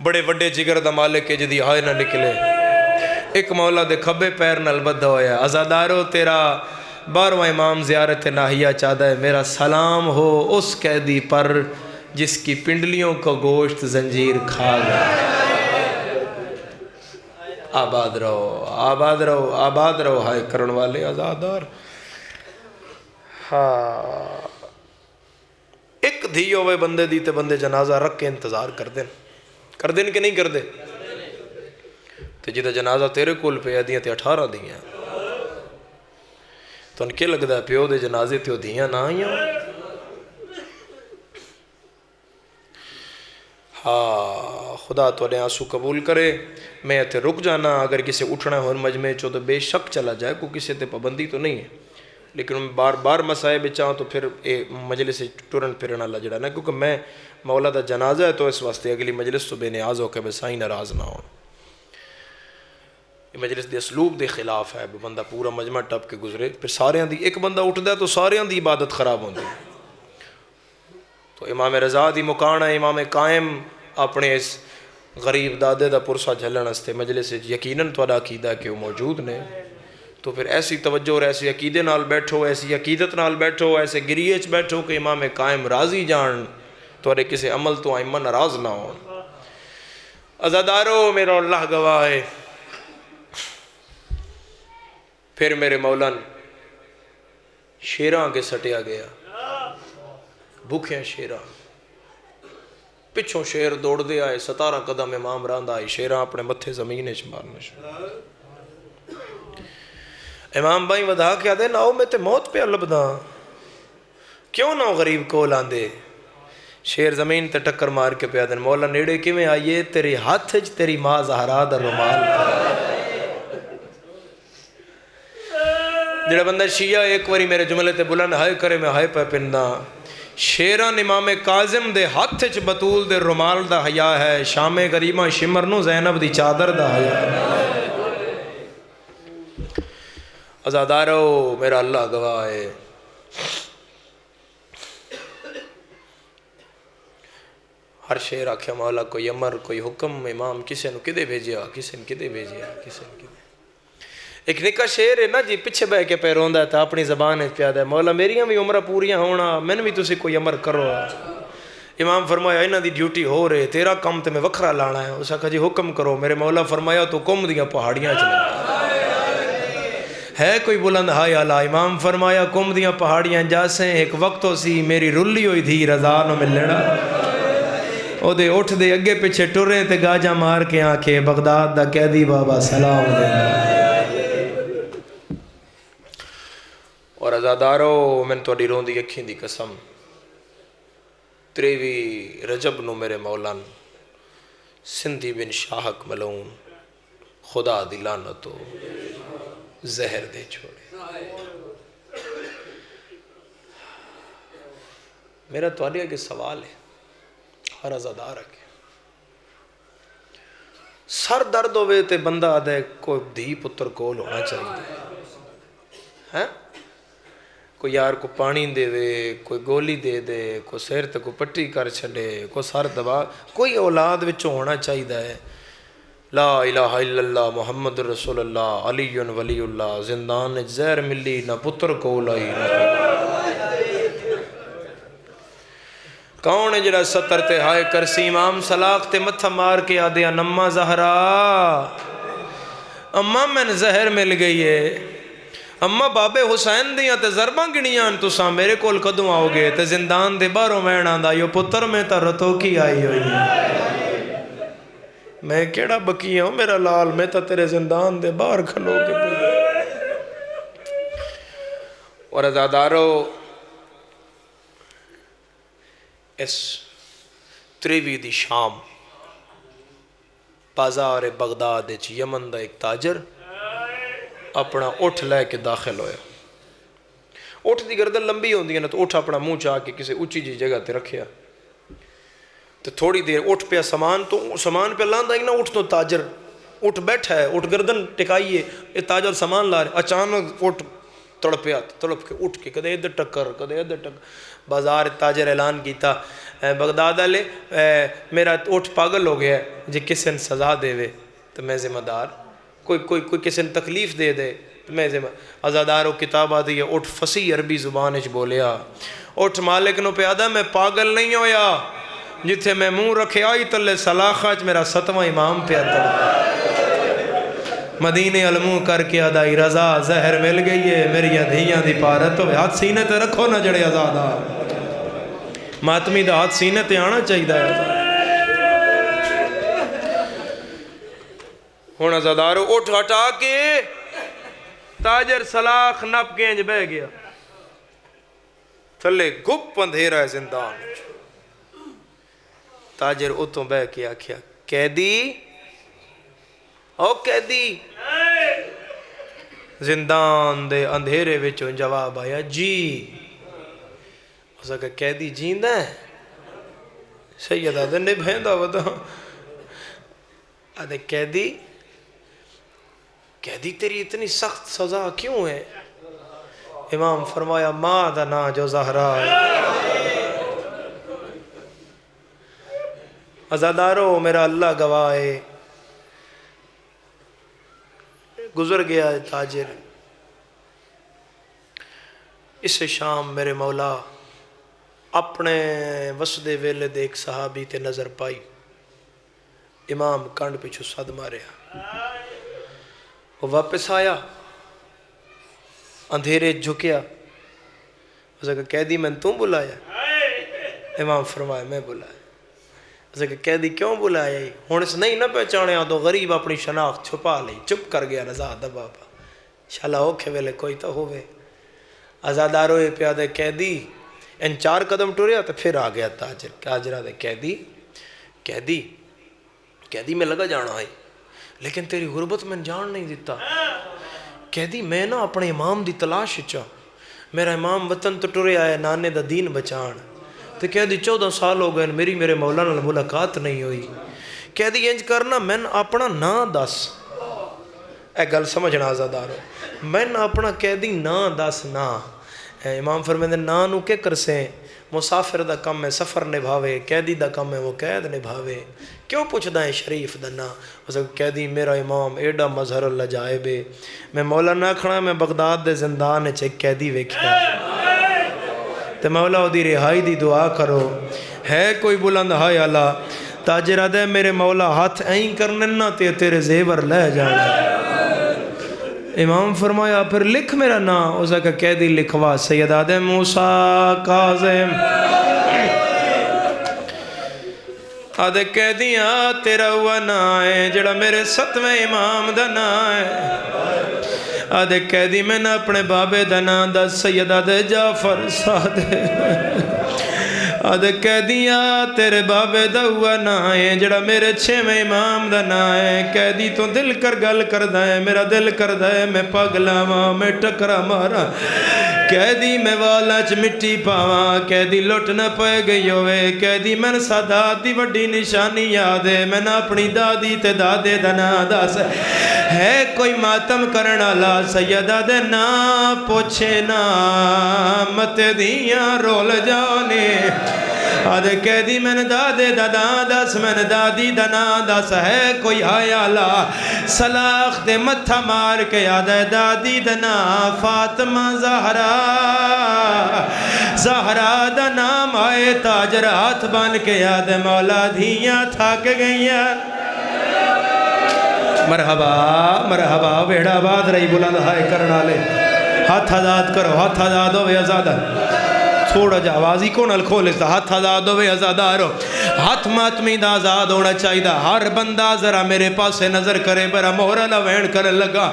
S2: بڑے وڈے جگر دا مالک ہے جدی ہائے نہ نکلے ایک مولا دے کھبے پیر نال بدھا ہویا عزادارو تیرا 12واں امام زیارت ناہیہ چاہتا ہے میرا سلام ہو اس قیدی پر جس کی پنڈلیوں کو گوشت زنجیر کھا گیا آباد رہو آباد رہو آباد رہو ہائے کرن والے عزادار ہاں ایک دھی ہوئے بندے دی تے بندے جنازہ رکھ کے انتظار کر دیں کہ نہیں کر دے تے جدہ جنازہ تیرے کول پہ دیاں تے 18 دیاں تو ان کے لگتا ہے پیو دے جنازے تے دیاں نہ آئیاں ہاں خدا تو نے آنسو قبول کرے میں تے رک جانا اگر کسی اٹھنا ہو مجمع چو تو بے شک چلا جائے کو کسی تے پابندی تو نہیں ہے لیکن میں بار بار مسائے بچاؤں تو پھر مجلس ٹرن پھرنا لجڑا نا کیونکہ میں مولا دا جنازہ ہے تو اس واسطے اگلی مجلس تو بے نیاز ہو کے بسائی ناراض نہ ہو یہ مجلس دے اسلوب دے خلاف ہے بندہ پورا مجمع ٹپ کے گزرے پھر سارے دی ایک بندہ اٹھ دا تو سارے دی عبادت خراب ہوندی تو امام رضا دی مکان ہے امام قائم اپنے اس غریب دادے دا پرسہ جھلن استے مجلس یقیناً توڑا عقیدہ کہ وہ موجود نے تو پھر ایسی توجہ اور ایسی عقیدے نال بیٹھو ایسی عقیدت نال بیٹھو ایسے گریچ بیٹھو کہ امام قائم راضی جان توڑے کسی عمل تو آئمہ ناراض نہ ہو عزادارو میرا اللہ گواہ ہے پھر میرے مولان شیراں کے سٹیا گیا بھوکیاں شیراں پچھوں شیر دوڑ دے آئے 17 قدم امام راندہ آئے شیراں اپنے متھے زمین مارنے شروع امام بھائی ودھا کے آدھے ناؤ میں تے موت پہ لبدا کیوں ناؤ غریب کو لاندے شیر زمین تے ٹکر مار کے پہ آدھے مولا نیڑے کی میں آئیے تیری ہاتھ جھ تیری ماں زہرا دا رومال جڑا بندہ شیعہ ایک واری میرے جملے تے بلند ہائے کرے میں ہائے پہ پندہ شیران امام کاظم دے ہاتھ چ بطول دے رومال دا حیا ہے شام غریباں شمر نو زینب دی چادر دا حیا ہے عزادارو میرا اللہ گواہ ہے ہر شیر آکھیا مولا کوئی امر کوئی حکم امام کسے نو کدے بھیجیا کسے نو کدے بھیجیا کسے نو کدے ایک نکا شیر ہے نا جی پچھے بہ کے پیرون دا تھا اپنی زبان ہے پیادہ ہے مولا میریاں بھی عمرہ پوریاں ہونا میں نے بھی تسی کوئی امر کرو امام فرمایا انہاں دی ڈیوٹی ہو رہے تیرا کم تے میں وکھرا لانا ہے اس کہا جی حکم کرو میرے مولا فرمایا تو کم دیاں پہاڑیاں چلے ہے کوئی بلند ہائے اللہ امام فرمایا کم دیاں پہاڑیاں جاسیں ایک وقت ہو سی میری رلی ہوئی تھی رضا نو ملنا او دے اٹھ دے اگے پیچھے ٹرے تے گاجا مار کے آنکھے بغداد دا قیدی بابا سلام دے اور عزادارو میں توڑی رون دی اکھیں دی قسم 23 رجب نو میرے مولان سندھی بن شاہک ملون خدا دی لعنتو زہر دے چھوڑے میرا توڑی ہے کہ سوال ہے ہر عزادار ہے سر درد ہوئے تے بندہ آدھے کوئی دھی پتر کول ہونا چاہیے ہاں کوئی یار کو پانی دے دے کوئی گولی دے دے کوئی سیر تے کوئی پٹی کر چھڑے کوئی سر دبا کوئی اولاد وچوں ہونا چاہیے ہے لا الہ الا اللہ محمد رسول اللہ علی ولی اللہ زندان زہر ملی نہ پتر کول آئی کون ہے جڑا ستر تے ہائے کرسی امام سلاخ تے متھا مار کے آدھیا نما زہرا اماں میں زہر مل گئی ہے اماں بابے حسین دیاں تے ضرباں گنیاں تساں میرے کول کدوں آؤ گے تے زندان دے باہروں وین آندا یو پتر میں تا رتو کی آئی ہوئی ہے میں کیڑا بکی ہوں میرا لال میں تا تیرے زندان دے باہر کھلو کے اور ازادارو اس تریوی دی شام بازار بغداد یمن دا ایک تاجر اپنا اٹھ لے کے داخل ہویا اٹھ دی گردن لمبی ہوندی ہے نا تو اٹھ اپنا منہ چاہ کے کسی اونچی جی جگہ تے رکھیا تو تھوڑی دیر اٹھ پہ سامان پہ لاندا ہی نا اٹھ تو تاجر اٹھ بیٹھا ہے اٹھ گردن ٹکائیے یہ تاجر سامان لا رہے اچانک اٹھ تڑپیا تڑپ کے اٹھ کے کدے ادھر ٹکر کدے ادھر ٹکر بازار تاجر اعلان کیتا بغداد والے میرا اٹھ پاگل ہو گیا ہے جی کسی نے سزا دے وے تو میں ذمہ دار کوئی کسی نے تکلیف دے دے تو میں ذمہ ازادارو کتاب آدھی ہے اٹھ فصیح عربی زبان اچ بولیا اٹھ مالک نو پیادا میں پاگل نہیں ہویا جتھے میں منہ رکھے آئی تلے سلاخہ میرا 7واں امام پہ آتا مدینے علموں کر کے ادائی رضا زہر مل گئی ہے میری دھیاں دی پارت ہوئے ہاتھ سینے تے رکھو نہ جڑے ازادہ ماتمی دا ہاتھ سینے تے آنا چاہیے دا ہون ازادارو اٹھ ہٹا کے تاجر سلاخ نپ گینج بہ گیا تھلے گپ اندھیرا ہے زندان تاجر اتوں بہ کے آکھیا قیدی او قیدی زندان دے اندھیرے وچوں جواب آیا جی اسا کہ قیدی جیندہ ہے سید آدھے نبھیندہ ودا آدھے قیدی تیری اتنی سخت سزا کیوں ہے امام فرمایا ماں دا نا جو زہرا ہے ازادارو میرا اللہ گواہ ہے گزر گیا ہے تاجر اس شام میرے مولا اپنے وسدے ویلے دے ایک صحابی تے نظر پائی امام کانڈ پیچھو صد ماریا وہ واپس آیا اندھیرے جھکیا اسے کہا قیدی میں تم بلایا امام فرمایا میں بلایا اسے کہا قیدی کیوں بلایا ہوں اس نہیں نہ پہچانے تو غریب اپنی شناخت چھپا لی چپ کر گیا رضا دبا پا شالا اوکھے ویلے کوئی تو ہوئے ازادارو پیادے قیدی ان 4 قدم ٹوریا تو پھر آ گیا تاجر آدھے قیدی میں لگا جانا ہے لیکن تیری غربت میں جان نہیں دیتا قیدی میں نا اپنے امام دی تلاش چا میرا امام وطن تو ٹرے آیا نانے دا دین بچان تو قیدی 14 سال ہو گئے میرے مولانا ملاقات نہیں ہوئی قیدی انج کرنا میں اپنا نا دس اے گل سمجھنا آزادارو میں اپنا قیدی نا دس نا امام فرمیندے نا نو کے کرسیں مسافر دا کم ہے سفر نبھاوے قیدی دا کم ہے وہ قید نبھاوے کیوں پوچھدا ہے شریف دنا اسے قیدی میرا امام ایڈا مظہر اللہ جائے بے میں مولانا کھڑا میں بغداد دے زندان ایک قیدی ویکھیا تے مولا او دی رہائی دی دعا کرو ہے کوئی بلند ہائے اللہ تاجرہ دے میرے مولا ہاتھ این کرنے نہ تیرے زیور لے جانا امام فرمایا پھر لکھ میرا نا اسے کہ قیدی لکھوا سید آدھے موسیٰ کاظم آدھے قیدیاں تیرا ہوا نا ہے جڑا میرے 7ویں امام دا نا ہے آدھے قیدی میں نہ اپنے بابے دا نا دا سید آدھے جعفر سادے آدھے قیدیاں تیرے بابے دا ہوا نا ہے جڑا میرے 6ویں امام دا نا ہے قیدی تو دل کر گل کر دائے میرا دل کر دائے میں پاگلا ماں میں ٹکرا مارا قیدی میں والاچ مٹی پاواں قیدی لٹ نہ پائے گئی ہوئے قیدی میں سادات دی وڈی نشانی یاد ہے میں نہ اپنی دادی تے دادے دنا داس ہے کوئی ماتم کرنا لا سیدہ دے نا پوچھے نا مت دیاں رول جانے آدھے قیدی میں نے دادے دادا دس میں نے دادی دنا دس ہے کوئی آیا لا سلاخ دے متھا مار کے آدھے دادی دنا فاطمہ زہرا زہرا دا نام آئے تاجر ہاتھ بن کے آدھے مولا دھیاں تھاک گئیاں مرحبا مرحبا ویڑا باد رہی بلند ہائے کرنا لے ہاتھ آزاد کرو ہاتھ آزاد ہوئے آزادہ تھوڑا جا آوازی کون الکھول اس دا ہاتھ آزاد ہوئے آزادارو ہاتھ ماتمی دا آزاد ہونا چاہی دا ہر بندہ ذرا میرے پاس سے نظر کرے برا مہرہ لوین کر لگا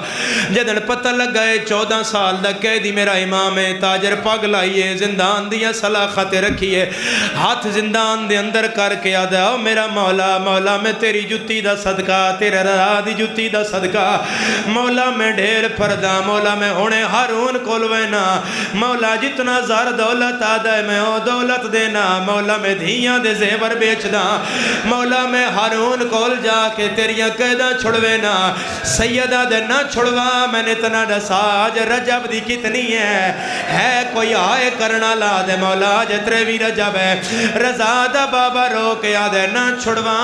S2: جدن پتہ لگ گئے 14 سال دا قیدی میرا امام ہے تاجر پاگ لائیے زندان دیا صلاحات رکھیے ہاتھ زندان دے اندر کر کے آدھا او میرا مولا مولا میں تیری جتی دا صدقہ تیرے رہا دی جتی دا صدقہ مولا میں ڈھیر پردہ مولا میں ہونے ہارون کولوینا مولا جتنا زار دولت آدھا میں او دولت دینا مولا میں دھیاں دے زیور بیچ دا مولا میں ہارون کول جا کے تیریاں قیدہ چھڑوینا سیدہ دے نہ چھڑوا میں نے اتنا ڈسا آج رجب دی کتنی ہے کوئی آئے کرنا لا دے مولا آج تریوی رجب ہے رضا دا بابا رو کے آدھے نہ چھڑوا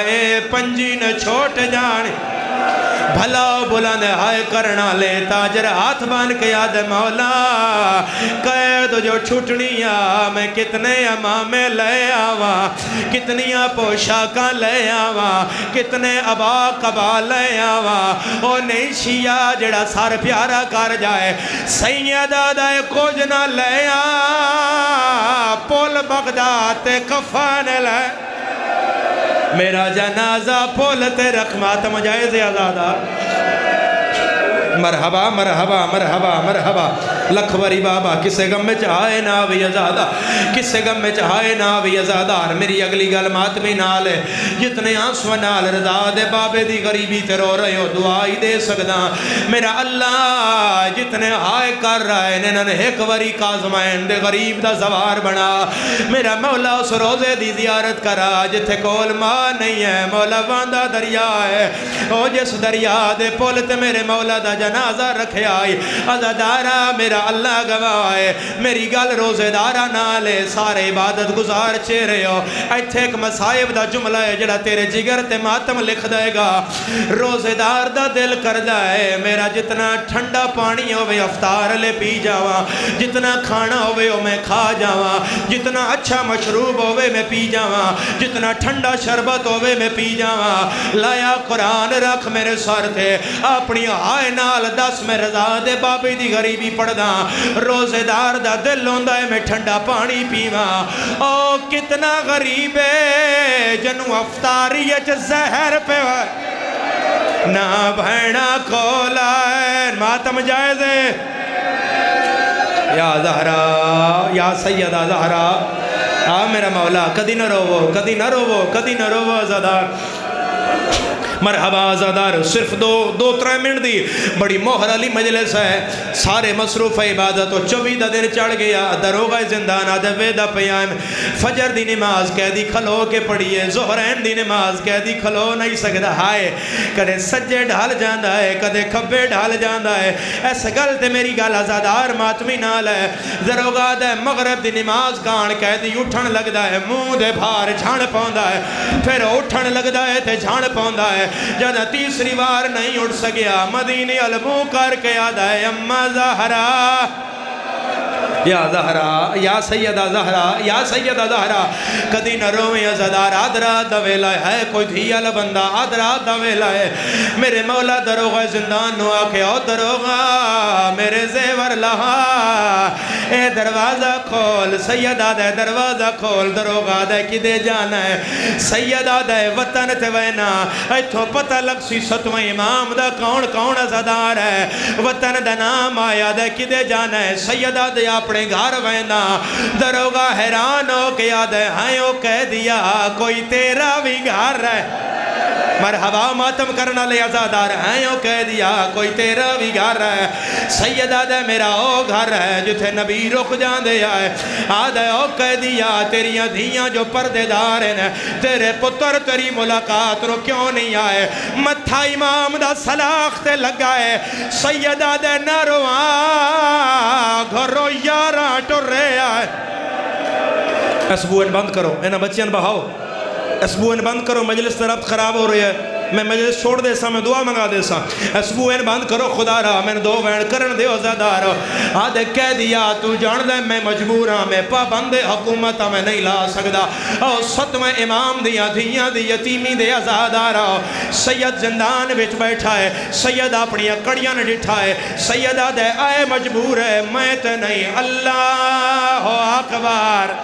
S2: اے پنجی نہ چھوٹ جانے بھلا بلند ہائے کرنا لے تاجر ہاتھ بان کے یاد مولا قید جو چھٹنیاں میں کتنے امامے لے آوا کتنیاں پوشاکاں لے آوا کتنے ابا کبا لے آوا او نہیں شیعہ جڑا سار پیارا کر جائے سیدہ دائے کچھ نہ لے آ پول بغداد کفان لے میرا جنازہ پولتے رقمات مجائز آزادہ مرحبا مرحبا مرحبا مرحبا لکھوری بابا کسے غم میں چاہے ناوی ازادہ کسے غم میں چاہے ناوی ازادہ میری اگلی گل ماتمی نال ہے جتنے آنسو نال رضا دے بابے دی غریبی تے رو رہے ہو دعائی دے سکدا میرا اللہ جتنے ہائے کر رہے انہوں نے ایک وری کازمائن دے غریب دا زوار بنا میرا مولا اس روزے دی زیارت کرا جتھے کول ماں نہیں ہے مولا باندہ دریا ہے او جس دریا دے پولتے میرے مولا دا جنازہ رکھے آئی عزادارہ میرا اللہ گواہ ہے میری گل روزے دارہ نالے سارے عبادت گزار چہرے ہو ایتھے ایک مسائب دا جملہ ہے جڑا تیرے جگر تے ماتم لکھ دائے گا روزے دار دا دل کر دائے میرا جتنا ٹھنڈا پانی ہوئے افطار لے پی جاواں جتنا کھانا ہوئے میں کھا جاواں جتنا اچھا مشروب ہوئے میں پی جاواں جتنا ٹھنڈا شربت ہوئے میں پی جاواں لایا قرآن رکھ میرے سر تھے اپنی آئے نال دس میں رضا دے بابی دی غریبی پڑھ دا روزے دار دا دل ہوندہ ہے میں ٹھنڈا پانی پیواں او کتنا غریب ہے جنو افطاریت زہر پہ نہ بھینا کھولا ہے ماتم جائز ہے یا زہرا یا سیدہ زہرا میرا مولا کدی نہ روو کدی نہ روو کدی نہ روو زدار مرحبا آزادار صرف دو ترہ منٹ دی بڑی موہر علی مجلس ہے سارے مصروف عبادت و 24 دن چڑھ گیا دروغہ زندان آدھے ویدہ پیام فجر دی نماز قیدی کھلو کے پڑھئے ظہرین دی نماز قیدی کھلو نہیں سکتا ہائے کدے سجے ڈھال جاندہ ہے کدے کھبے ڈھال جاندہ ہے ایسا گلتے میری گل آزادار ماتمی نال ہے دروغہ دے مغرب دی نماز کان قیدی اٹھن لگدا ہے منہ دے بھار جھاڑ پاؤندہ ہے پھر اٹھن لگدا ہے تے جھاڑ پاؤندہ ہے جب تیسری بار نہیں اٹھ سکیا مدینی علموں کر کے آدھا ہے اممہ زہرا یا زہرا یا سیدہ زہرا یا سیدہ زہرا کدی نہ رویں ازدار آدھرا دویلہ ہے کوئی دھیال بندہ آدھرا دویلہ ہے میرے مولا دروغہ زندان نو آکے او دروغہ میرے زیور لہا اے دروازہ کھول سیدہ دے دروازہ کھول دروغہ دے کی دے جانا ہے سیدہ دے وطن تے وینا ایتھو پتہ لگ سی ستویں امام دا کون ازدار ہے وطن دا نام آیا دے کی دے جانا ہے سیدہ دے اپنے گھر وینا دروغہ حیران ہو کے یاد ہے ہائیں او کہہ دیا کوئی تیرا بھی گھر ہے
S3: مرحبا ماتم کرنا لے عزادار ہیں او کہہ دیا کوئی تیرا بھی گھر ہے سیدہ دے میرا او گھر ہے جتھے نبی رخ جان دے آئے آدھے او کہہ دیا تیریاں دھیاں جو پردے دار ہیں تیرے پتر تیری ملاقات رو کیوں نہیں آئے متھا امام دا سلاخ تے لگائے سیدہ دے نروان گھرو یارہ ٹر رہے آئے اسبوعن بند کرو انہا بچیاں بہاؤ اسبوعن بند کرو مجلس طرف خراب ہو رہی ہے میں مجلس چھوڑ دے سا میں دعا منگا دے سا اسبوعن بند کرو خدا رہا میں نے دو وین کرن دے عزادار آدھے کہہ دیا تو جان دے میں مجبورا میں پابند حکومتا میں نہیں لا سکدا او ستویں امام دیا دھیاں دی یتیمی دے عزادار سید زندان وچ بیٹھا ہے سید اپنی کڑیاں نے ڈٹھا ہے سیدہ دے آئے مجبور ہے میں تے نہیں اللہ اکبر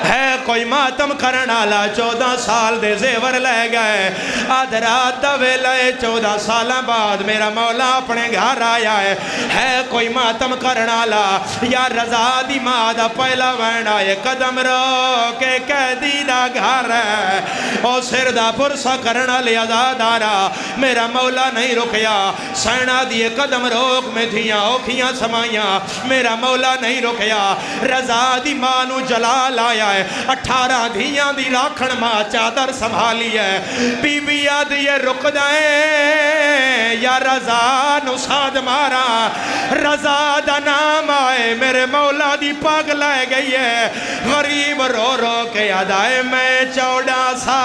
S3: ہے کوئی ماتم کرنالا 14 سال دے زیور لے گئے آدھرات دویلے 14 سالہ بعد میرا مولا اپنے گھر آیا ہے کوئی ماتم کرنالا یا رضا دی مادہ پہلا وین آئے قدم رو کے قیدی دا گھر ہے او سردہ پرسا کرنا لے عزادارا میرا مولا نہیں رکیا سینہ دیے قدم روک میں دھیاں اوکھیاں سمائیاں میرا مولا نہیں رکیا رضا دی مانو جلال آیا 18 دھیاں دی راکھن ماں چادر سنبھالی ہے بی بی آدھیے رک دائیں یا رضا نساد مارا رضا دا نام آئے میرے مولا دی پاگ لائے گئی ہے غریب رو رو کے یاد آئے میں 14 سا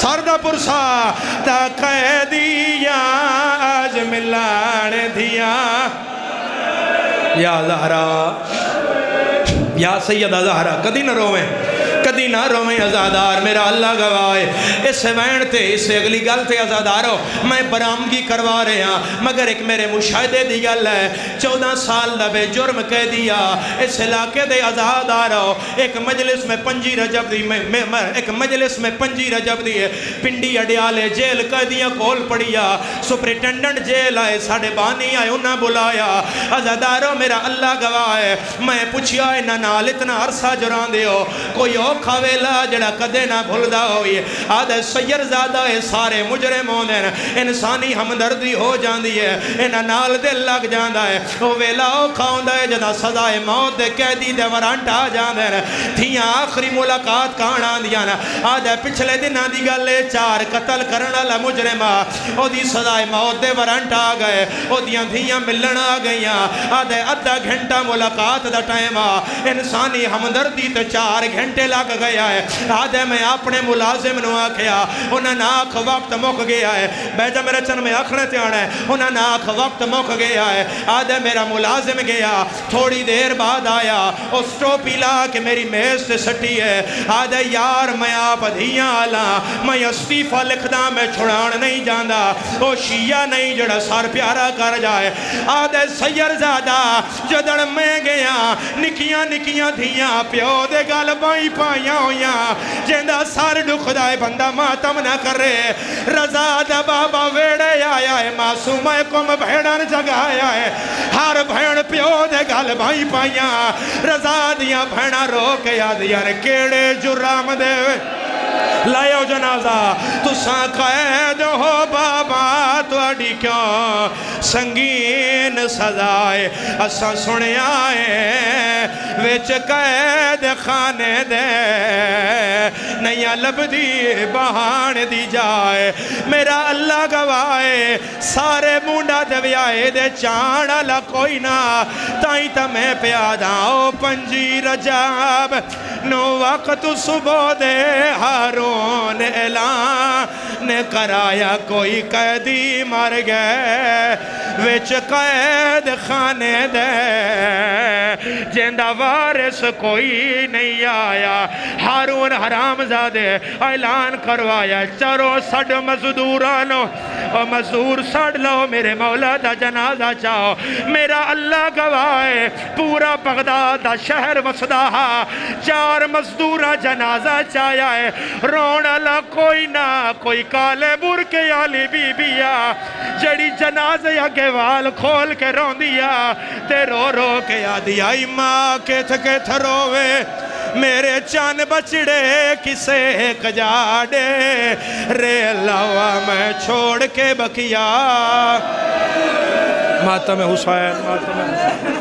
S3: سردہ پرسا تا قیدیاں آج ملان دھیاں یا زہرا یا سیدہ زہرا کدی نہ رویں عزادار میرا اللہ گواہ اس سے وین تے اس سے اگلی گل تے عزادارو میں برامگی کروا رہے ہیں مگر ایک میرے مشاہدے دی گل ہے 14 سال دا بے جرم کہہ دیا اس علاقے دے عزادارو ایک مجلس میں پنجی رجب دی پنڈی اڈیالے جیل قیدیاں کول پڑیا سپریٹنڈنٹ جیل آئے ساڑھے بانی آئے انہاں بلایا عزادارو میرا اللہ گواہ ہے میں پوچھیا ہے نال اتنا عرصہ جران دے ہو کوئی اوکھا ویلا جڑا کدے نہ بھولدا ہوئی آدھے سیر زادہ ہے سارے مجرموں دے انسانی ہمدردی ہو جاندی ہے انہا نال دل لگ جاندہ ہے وہ ویلا اوکھا ہوندہ ہے جدا سزائے موت دے قیدی دے ورانٹا جاندے ہیں تھیاں آخری ملاقات کانا دیا نا آدھے پچھلے دن دی گلے 4 قتل کرنا لا مجرمہ او دی سزائے موت دے ورانٹا گئے او دیاں دھیاں ملن آ گئیاں آدھے ادھا گھنٹہ ملاقات دا ٹائمہ انسانی ہمدردی تے 4 گھنٹے لگ گیا ہے آدھے میں اپنے ملازم نو آکھیا انہاں ناکھ وقت مک گیا ہے بیجا میرے چن میں آکھنے تے آنے انہاں ناکھ وقت مک گیا ہے آدھے میرا ملازم گیا تھوڑی دیر بعد آیا اس ٹوپی لا کہ میری میز سے سٹی ہے آدھے یار میں آپ دھیاں آلا میں استیفہ لکھدا میں چھڑان نہیں جاندہ او شیعہ نہیں جڑا سار پیارا کر جائے آدھے سیر زادہ جدڑ میں گیا نکیاں دھیاں پیو دے گل بائی پائیاں ہویاں جیندہ سار ڈکھدائے بندہ ماتم نہ کر رہے رضا دا بابا ویڑے آیا ہے معصوم کم بھیڑن جگایا ہے ہر بھیڑ پیو دے گل بائی پائیاں رضا دیا بھیڑا رو کے یاد یار کیڑے جرام دے لائیو جنازہ تو ساں قید ہو بابا تو اڈی کیوں سنگین سزائے اساں سنے آئے ویچ قید خانے دے نیا لب دی بہان دی جائے میرا اللہ گوائے سارے مونڈا دے آئے دے چانا لا کوئی نہ تائیں تمہیں پیادا او 5 رجب نو وقت صبح دے ہارون اعلان کرایا کوئی قیدی مر گئے وچ قید خانے دے جندہ وارث کوئی نہیں آیا ہارون حرام زادے اعلان کروایا چاروں سڑ مزدورانو اور مزدور سڑ لو میرے مولا دا جنازہ چاہو میرا اللہ گوائے پورا بغداد دا شہر وسدہ 4 مزدورہ جنازہ چاہیا ہے رون اللہ کوئی نہ کوئی کالے بور کے آلی بی بیا جڑی جنازہ یا گوال کھول کے رون دیا تے رو رو کے آدھی آئی ماں کے تھکے تھروے میرے چان بچڑے کسے کجاڑے رے اللہ میں چھوڑ کے بکیا ماتم حسین